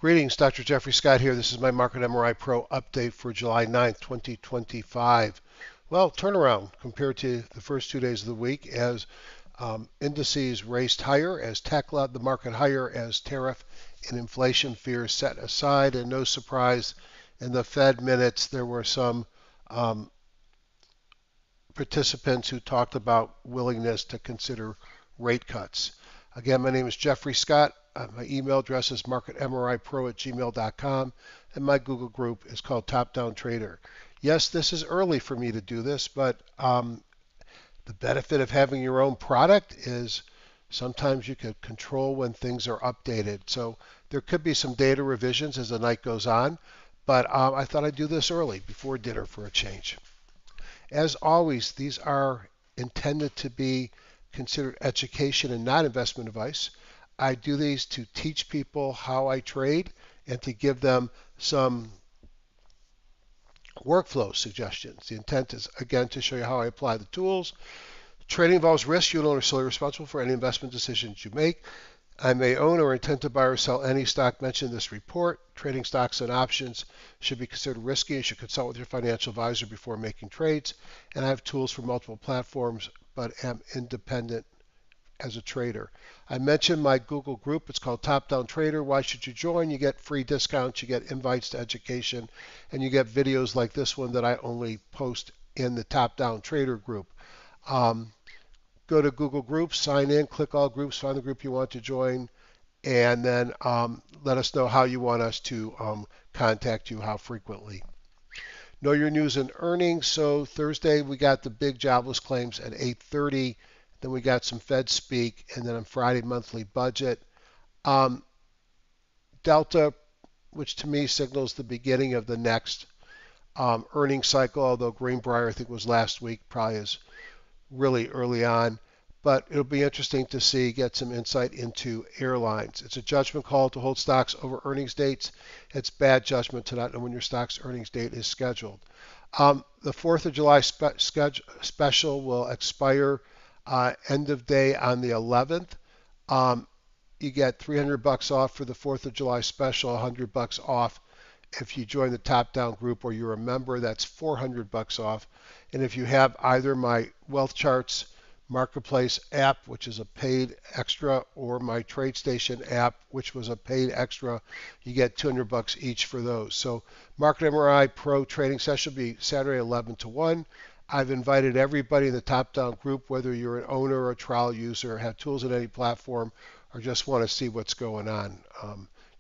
Greetings, Dr. Jeffrey Scott here. This is my Market MRI Pro update for July 9th, 2025. Well, turnaround compared to the first 2 days of the week as indices raced higher, as tech led the market higher, as tariff and inflation fears set aside, and no surprise, in the Fed minutes there were some participants who talked about willingness to consider rate cuts. Again, my name is Jeffrey Scott. My email address is marketmripro@gmail.com, and my Google group is called Top Down Trader. Yes, this is early for me to do this, but the benefit of having your own product is sometimes you can control when things are updated. So there could be some data revisions as the night goes on, but I thought I'd do this early before dinner for a change. As always, these are intended to be considered education and not investment advice. I do these to teach people how I trade and to give them some workflow suggestions. The intent is, again, to show you how I apply the tools. Trading involves risk. You alone are solely responsible for any investment decisions you make. I may own or intend to buy or sell any stock mentioned in this report. Trading stocks and options should be considered risky. You should consult with your financial advisor before making trades. And I have tools for multiple platforms, but am independent as a trader. I mentioned my Google group. It's called Top Down Trader. Why should you join? You get free discounts, you get invites to education, and you get videos like this one that I only post in the Top Down Trader group. Go to Google Groups, sign in, click all groups, find the group you want to join, and then let us know how you want us to contact you, how frequently. Know your news and earnings. So Thursday we got the big jobless claims at 8:30. Then we got some Fed speak, and then on Friday, monthly budget. Delta, which to me signals the beginning of the next earnings cycle, although Greenbrier, I think, was last week, probably is really early on. But it'll be interesting to see, get some insight into airlines. It's a judgment call to hold stocks over earnings dates. It's bad judgment to not know when your stock's earnings date is scheduled. The 4th of July special will expire end of day on the 11th. You get $300 off for the 4th of July special, $100 off if you join the Top Down group or you're a member. That's $400 off. And if you have either my Wealth Charts Marketplace app, which is a paid extra, or my TradeStation app, which was a paid extra, you get $200 each for those. So Market MRI Pro trading session will be Saturday 11 to 1. I've invited everybody in the Top Down group, whether you're an owner or a trial user, have tools in any platform, or just want to see what's going on.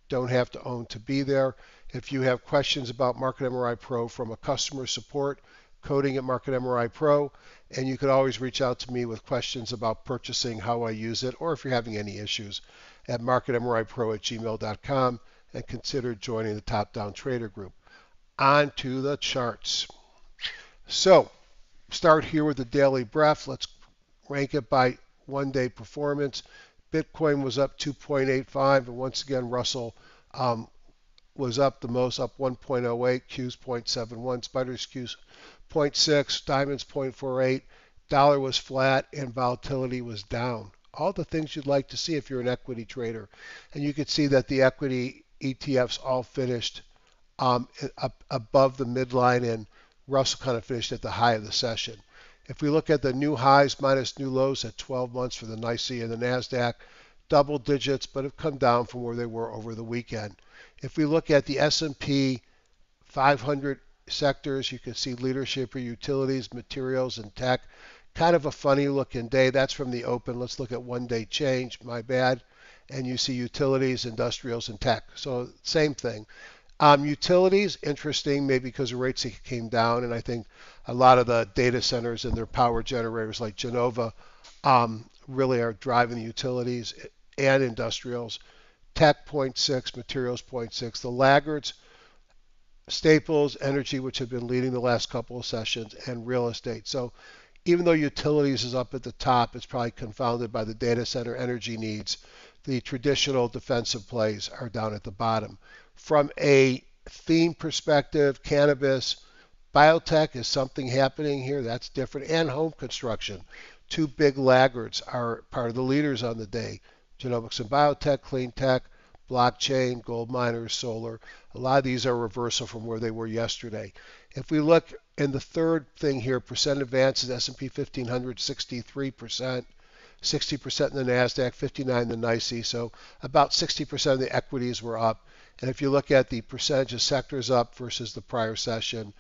Don't have to own to be there. If you have questions about Market MRI Pro from a customer support, coding at Market MRI Pro, and you could always reach out to me with questions about purchasing, how I use it, or if you're having any issues at marketmripro@gmail.com, and consider joining the Top Down Trader group. On to the charts. So, start here with the daily breath. Let's rank it by one-day performance. Bitcoin was up 2.85, and once again, Russell was up the most, up 1.08, Q's 0.71, Spiders Q's 0.6, Diamonds 0.48, dollar was flat, and volatility was down. All the things you'd like to see if you're an equity trader. And you could see that the equity ETFs all finished above the midline, and Russell kind of finished at the high of the session. If we look at the new highs minus new lows at 12 months for the NYSE and the NASDAQ, double digits, but have come down from where they were over the weekend. If we look at the S&P 500 sectors, you can see leadership or utilities, materials, and tech. Kind of a funny looking day. That's from the open. Let's look at one day change. My bad. And you see utilities, industrials, and tech. So same thing. Utilities, interesting, maybe because the rates came down, and I think a lot of the data centers and their power generators like Genova really are driving the utilities and industrials. Tech 0.6, materials 0.6. The laggards, staples, energy, which have been leading the last couple of sessions, and real estate. So even though utilities is up at the top, it's probably confounded by the data center energy needs. The traditional defensive plays are down at the bottom. From a theme perspective, cannabis, biotech is something happening here that's different, and home construction. Two big laggards are part of the leaders on the day. Genomics and biotech, clean tech, blockchain, gold miners, solar. A lot of these are reversal from where they were yesterday. If we look in the third thing here, percent advances, S&P 1500, 63%. 60% in the NASDAQ, 59 in the NYSE, so about 60% of the equities were up. And if you look at the percentage of sectors up versus the prior session,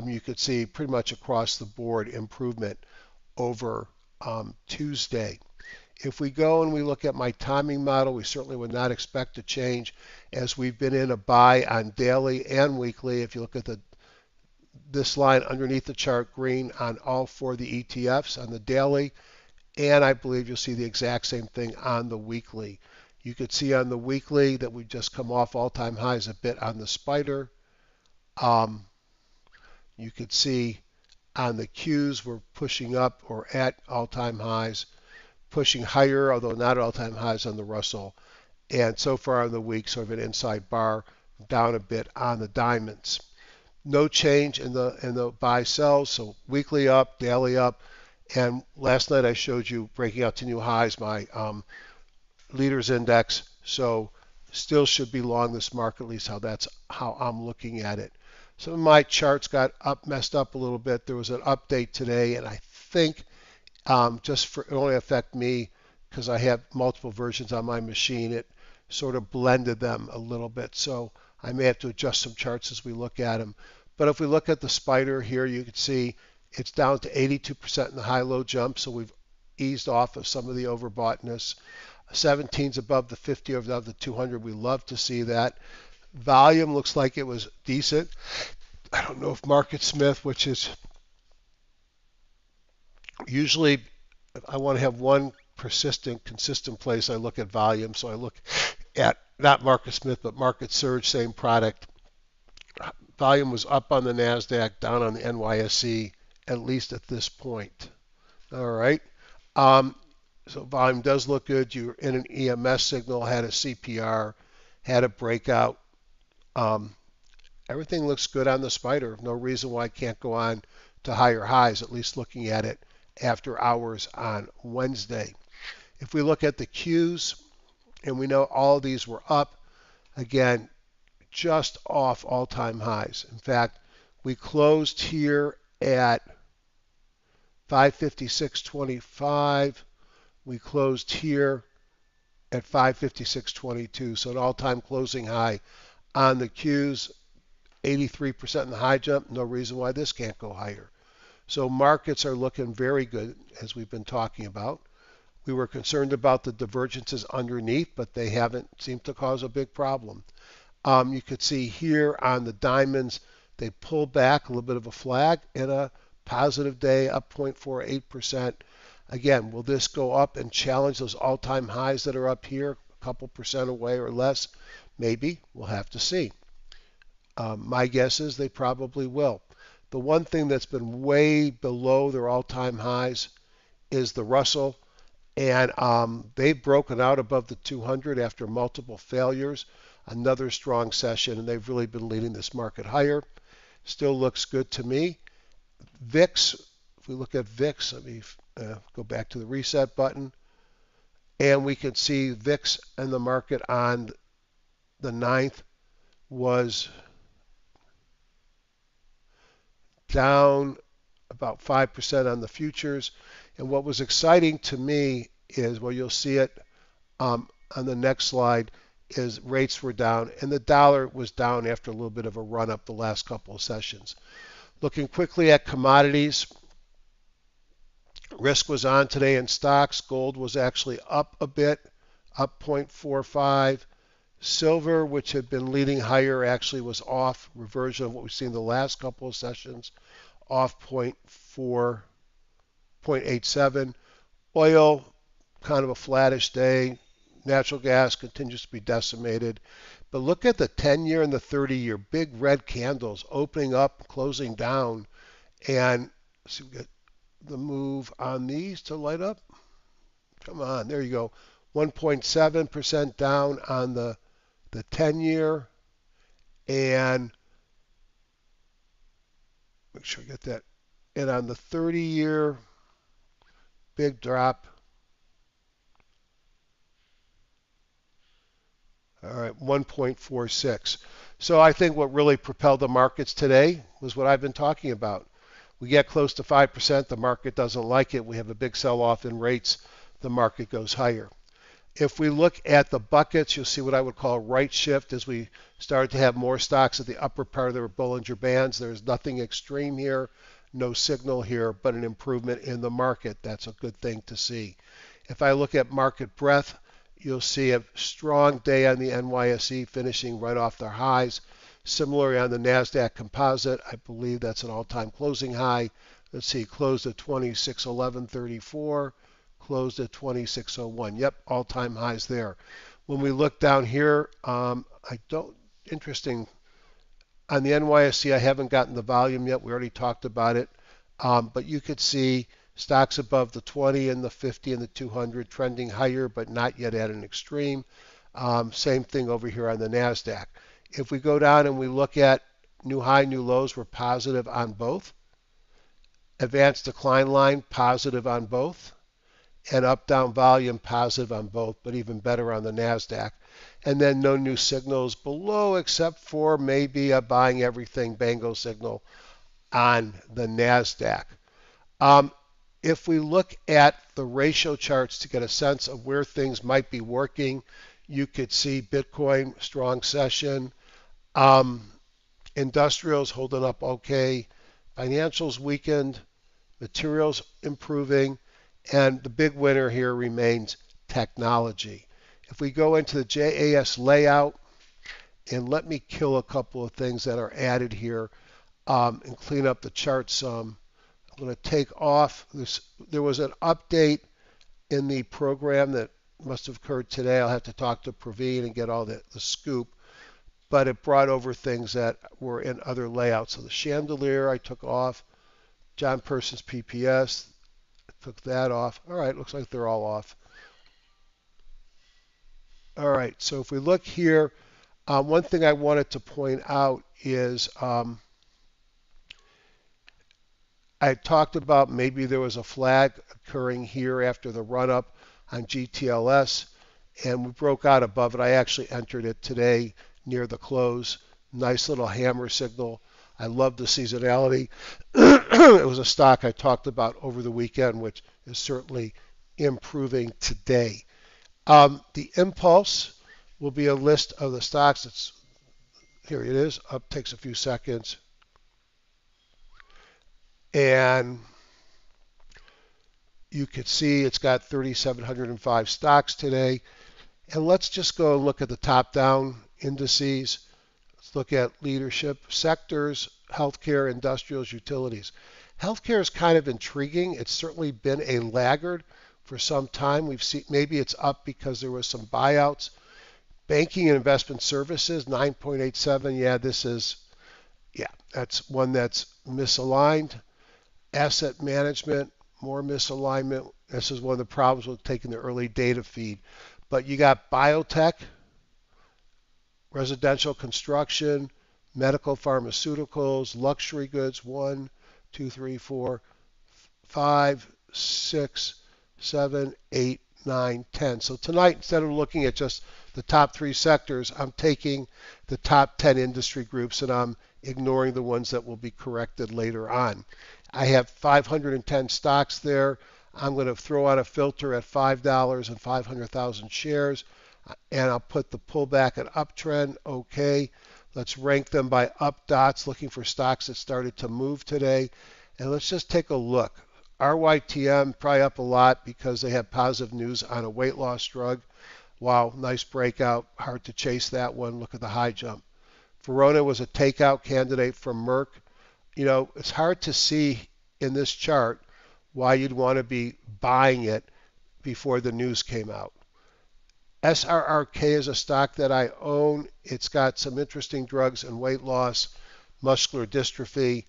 you could see pretty much across the board improvement over Tuesday. If we go and we look at my timing model, we certainly would not expect a change as we've been in a buy on daily and weekly. If you look at this line underneath the chart, green on all four of the ETFs on the daily, and I believe you'll see the exact same thing on the weekly. You could see on the weekly that we've just come off all-time highs a bit on the spider. You could see on the Qs we're pushing up or at all-time highs, pushing higher, although not all-time highs on the Russell. And so far on the week, sort of an inside bar down a bit on the diamonds. No change in the buy sells, so weekly up, daily up. And last night I showed you breaking out to new highs, my leaders index. So still should be long this market, at least that's how I'm looking at it. Some of my charts got messed up a little bit. There was an update today, and I think it only affect me because I have multiple versions on my machine. It sort of blended them a little bit. So I may have to adjust some charts as we look at them. But if we look at the spider here, you can see it's down to 82% in the high-low jump, so we've eased off of some of the overboughtness. 17's above the 50 or above the 200. We love to see that. Volume looks like it was decent. I don't know if Market Smith, which is usually if I want to have one persistent, consistent place, I look at volume. So I look at not Market Smith, but Market Surge, same product. Volume was up on the NASDAQ, down on the NYSE, at least at this point. All right. So volume does look good. You're in an EMS signal, had a CPR, had a breakout. Everything looks good on the spider. No reason why it can't go on to higher highs, at least looking at it after hours on Wednesday. If we look at the Qs, and we know all these were up, again, just off all-time highs. In fact, we closed here at 556.25. We closed here at 556.22. So an all-time closing high on the Qs, 83% in the high jump. No reason why this can't go higher. So markets are looking very good, as we've been talking about. We were concerned about the divergences underneath, but they haven't seemed to cause a big problem. You could see here on the diamonds, they pulled back a little bit of a flag and a positive day, up 0.48%. Again, will this go up and challenge those all-time highs that are up here, a couple percent away or less? Maybe. We'll have to see. My guess is they probably will. The one thing that's been way below their all-time highs is the Russell, and they've broken out above the 200 after multiple failures. Another strong session, and they've really been leading this market higher. Still looks good to me. VIX, if we look at VIX, let me go back to the reset button, and we can see VIX and the market on the 9th was down about 5% on the futures. And what was exciting to me is, well, you'll see it on the next slide, is rates were down and the dollar was down after a little bit of a run up the last couple of sessions. Looking quickly at commodities, risk was on today in stocks. Gold was actually up a bit, up 0.45. Silver, which had been leading higher, actually was off, reversion of what we've seen the last couple of sessions, off 0.87. Oil, kind of a flattish day. Natural gas continues to be decimated. But look at the 10-year and the 30-year, big red candles opening up, closing down. And let's see, we get the move on these to light up. Come on, there you go. 1.7% down on the 10-year, and make sure I get that. And on the 30-year, big drop. All right, 1.46. So I think what really propelled the markets today was what I've been talking about. We get close to 5%, the market doesn't like it. We have a big sell-off in rates, the market goes higher. If we look at the buckets, you'll see what I would call right shift as we started to have more stocks at the upper part of their Bollinger Bands. There's nothing extreme here, no signal here, but an improvement in the market. That's a good thing to see. If I look at market breadth, you'll see a strong day on the NYSE finishing right off their highs. Similarly on the NASDAQ Composite, I believe that's an all-time closing high. Let's see, closed at 2611.34. Closed at 2601. Yep, all-time highs there. When we look down here, interesting. On the NYSE, I haven't gotten the volume yet. We already talked about it. But you could see stocks above the 20 and the 50 and the 200 trending higher, but not yet at an extreme. Same thing over here on the NASDAQ. If we go down and we look at new high, new lows, we're positive on both. Advanced decline line, positive on both. And up-down volume positive on both, but even better on the NASDAQ. And then no new signals below except for maybe a buying everything bango signal on the NASDAQ. If we look at the ratio charts to get a sense of where things might be working, you could see Bitcoin, strong session. Industrials holding up okay. Financials weakened. Materials improving. And the big winner here remains technology. If we go into the JAS layout, and let me kill a couple of things that are added here and clean up the chart some. I'm going to take off this. There was an update in the program that must have occurred today. I'll have to talk to Praveen and get all the scoop. But it brought over things that were in other layouts. So the chandelier I took off. John Persons PPS. Took that off. All right, looks like they're all off. All right, so if we look here, one thing I wanted to point out is I talked about maybe there was a flag occurring here after the run-up on GTLS, and we broke out above it. I actually entered it today near the close. Nice little hammer signal. I love the seasonality. It was a stock I talked about over the weekend, which is certainly improving today. The impulse will be a list of the stocks. Here it is. Up takes a few seconds. And you could see it's got 3,705 stocks today. And let's just go and look at the top-down indices. Let's look at leadership sectors, healthcare, industrials, utilities. Healthcare is kind of intriguing. It's certainly been a laggard for some time. We've seen maybe it's up because there was some buyouts. Banking and investment services, 9.87. That's one that's misaligned. Asset management, more misalignment. This is one of the problems with taking the early data feed. But you got biotech, residential construction, medical pharmaceuticals, luxury goods, 1, 2, 3, 4, 5, 6, 7, 8, 9, 10. So tonight, instead of looking at just the top 3 sectors, I'm taking the top 10 industry groups and I'm ignoring the ones that will be corrected later on. I have 510 stocks there. I'm going to throw out a filter at $5 and 500,000 shares, and I'll put the pullback at uptrend. Okay. Let's rank them by up dots, looking for stocks that started to move today. And let's just take a look. RYTM probably up a lot because they have positive news on a weight loss drug. Wow, nice breakout. Hard to chase that one. Look at the high jump. Verona was a takeout candidate from Merck. You know, it's hard to see in this chart why you'd want to be buying it before the news came out. SRRK is a stock that I own. It's got some interesting drugs and weight loss, muscular dystrophy,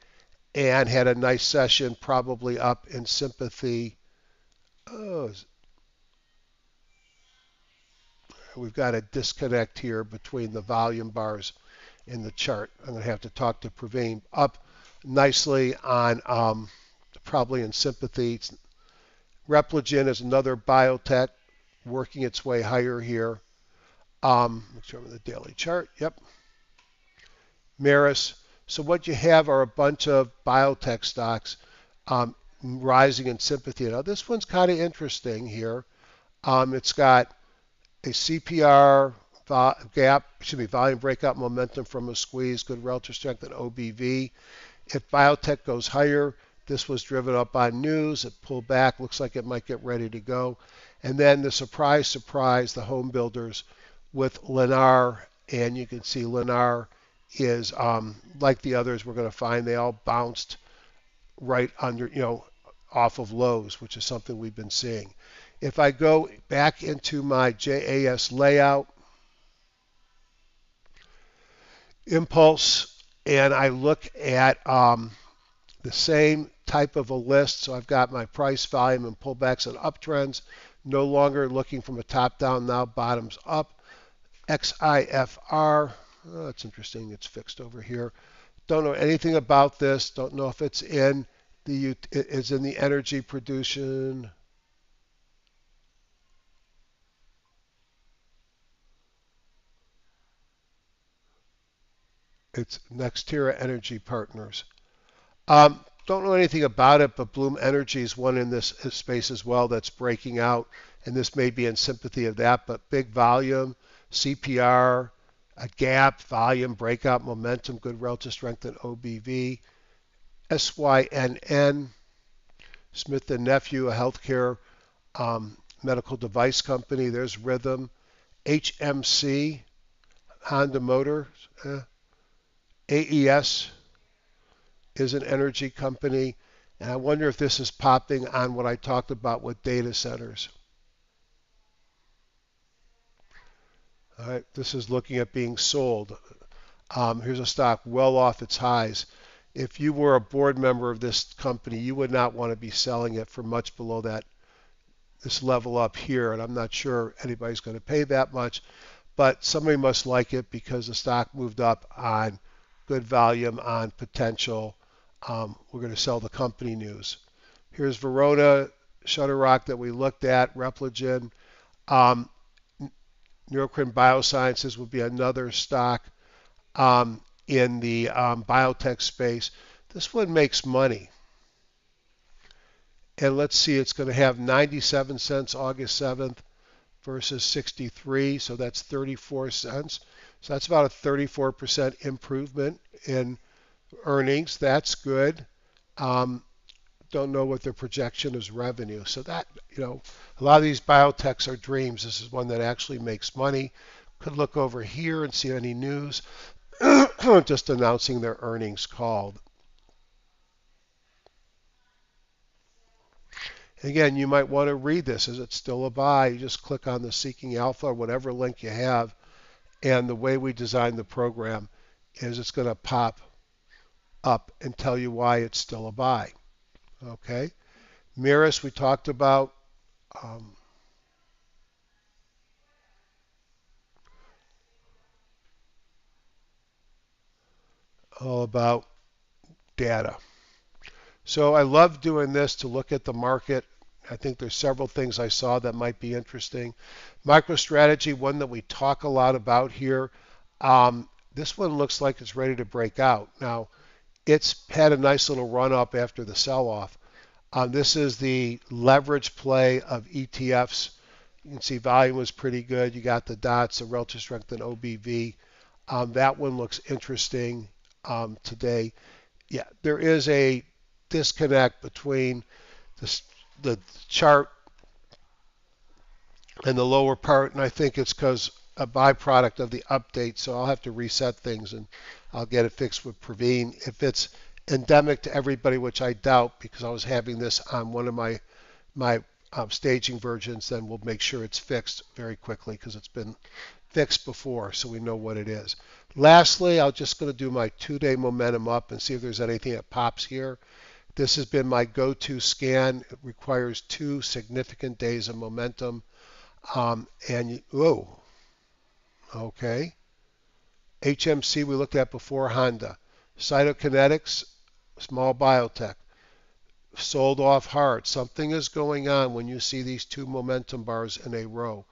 and had a nice session, probably up in sympathy. Oh, we've got a disconnect here between the volume bars in the chart. I'm going to have to talk to Praveen. Up nicely on probably in sympathy. Repligen is another biotech working its way higher here. Make sure I'm in the daily chart. Yep. Maris. So what you have are a bunch of biotech stocks rising in sympathy. Now this one's kind of interesting here. It's got a CPR gap, excuse me, volume breakout momentum from a squeeze, good relative strength in OBV. If biotech goes higher, this was driven up by news. It pulled back, looks like it might get ready to go. And then the surprise, surprise, the home builders with Lennar, and you can see Lennar is like the others we're going to find. They all bounced right under, off of lows, which is something we've been seeing. If I go back into my JAS layout, impulse, and I look at the same type of a list. So I've got my price, volume, and pullbacks and uptrends. No longer looking from a top down, now bottoms up. XIFR, oh, that's interesting. It's fixed over here. Don't know anything about this. Don't know if it's in the energy production. It's Nextera Energy Partners. Don't know anything about it, but Bloom Energy is one in this space as well that's breaking out, and this may be in sympathy of that, but big volume, CPR, a gap, volume, breakout, momentum, good relative strength in OBV, SYNN, Smith& Nephew, a healthcare medical device company. There's Rhythm, HMC, Honda Motor, AES, is an energy company, and I wonder if this is popping on what I talked about with data centers. All right, this is looking at being sold. Here's a stock well off its highs. If you were a board member of this company, you would not want to be selling it for much below this level up here, and I'm not sure anybody's going to pay that much, but somebody must like it because the stock moved up on good volume, on potential. We're going to sell the company news. Here's Verona, Shutterrock that we looked at, Repligen. Neurocrine Biosciences would be another stock in the biotech space. This one makes money. And let's see, it's going to have 97 cents August 7th versus 63, so that's 34 cents. So that's about a 34% improvement in earnings. That's good. Don't know what their projection is revenue. So that, a lot of these biotechs are dreams. This is one that actually makes money. Could look over here and see any news. Just announcing their earnings called. Again, you might want to read this. Is it still a buy? You just click on the Seeking Alpha or whatever link you have. And the way we designed the program is it's going to pop up and tell you why it's still a buy. Okay. Miras, we talked about. All about data. So I love doing this to look at the market. I think there's several things I saw that might be interesting. MicroStrategy, one that we talk a lot about here. This one looks like it's ready to break out. Now, it's had a nice little run up after the sell-off. This is the leverage play of ETFs. You can see volume was pretty good. You got the dots, the relative strength in OBV. That one looks interesting today. Yeah, there is a disconnect between the chart and the lower part, and I think it's because a byproduct of the update, so I'll have to reset things and I'll get it fixed with Praveen. If it's endemic to everybody, which I doubt because I was having this on one of my staging versions, then we'll make sure it's fixed very quickly because it's been fixed before, so we know what it is. Lastly, I'm just going to do my 2-day momentum up and see if there's anything that pops here. This has been my go-to scan. It requires 2 significant days of momentum. Okay. HMC we looked at before, Honda. Cytokinetics, small biotech. Sold off hard. Something is going on when you see these 2 momentum bars in a row.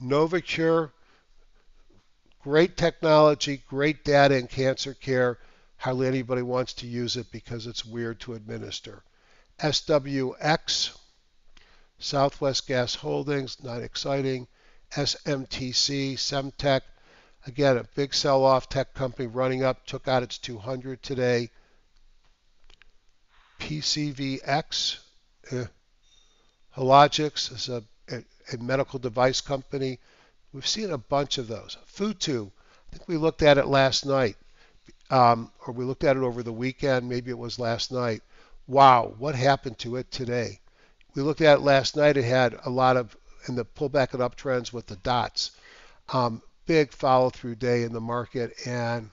Novacure, great technology, great data in cancer care. Hardly anybody wants to use it because it's weird to administer. SWX, Southwest Gas Holdings, not exciting. SMTC, Semtech, again, a big sell-off tech company running up, took out its 200 today. PCVX, eh. Hologics is a medical device company. We've seen a bunch of those. Futu, I think we looked at it last night, or we looked at it over the weekend. Maybe it was last night. Wow, what happened to it today? We looked at it last night. It had a lot of in the pullback and uptrends with the dots. Big follow through day in the market, and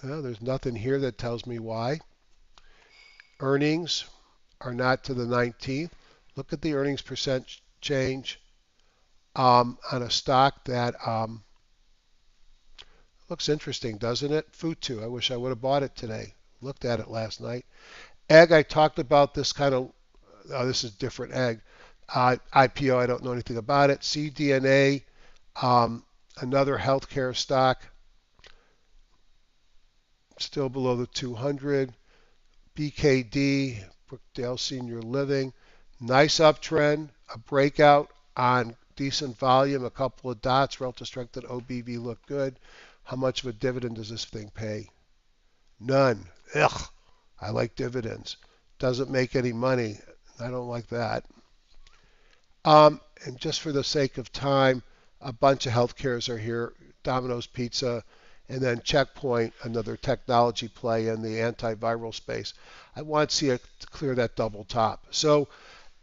there's nothing here that tells me why. Earnings are not to the 19th. Look at the earnings percent change on a stock that looks interesting, doesn't it? Futu. I wish I would have bought it today. Looked at it last night. Egg, I talked about this kind of, this is different egg. IPO, I don't know anything about it. CDNA, another healthcare stock, still below the 200. BKD, Brookdale Senior Living, nice uptrend, a breakout on decent volume, a couple of dots, relative strength and OBV look good. How much of a dividend does this thing pay? None. Ugh, I like dividends. Doesn't make any money. I don't like that. And just for the sake of time, a bunch of healthcares are here. Domino's Pizza, and then Checkpoint, another technology play in the antiviral space. I want to see it clear that double top. So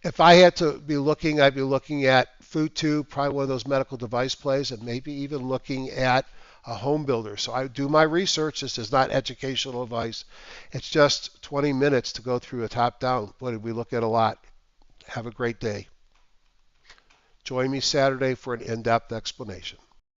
if I had to be looking, I'd be looking at Futu, probably one of those medical device plays, and maybe even looking at a home builder. So I do my research. This is not educational advice. It's just 20 minutes to go through a top down. What did we look at a lot? Have a great day. Join me Saturday for an in-depth explanation.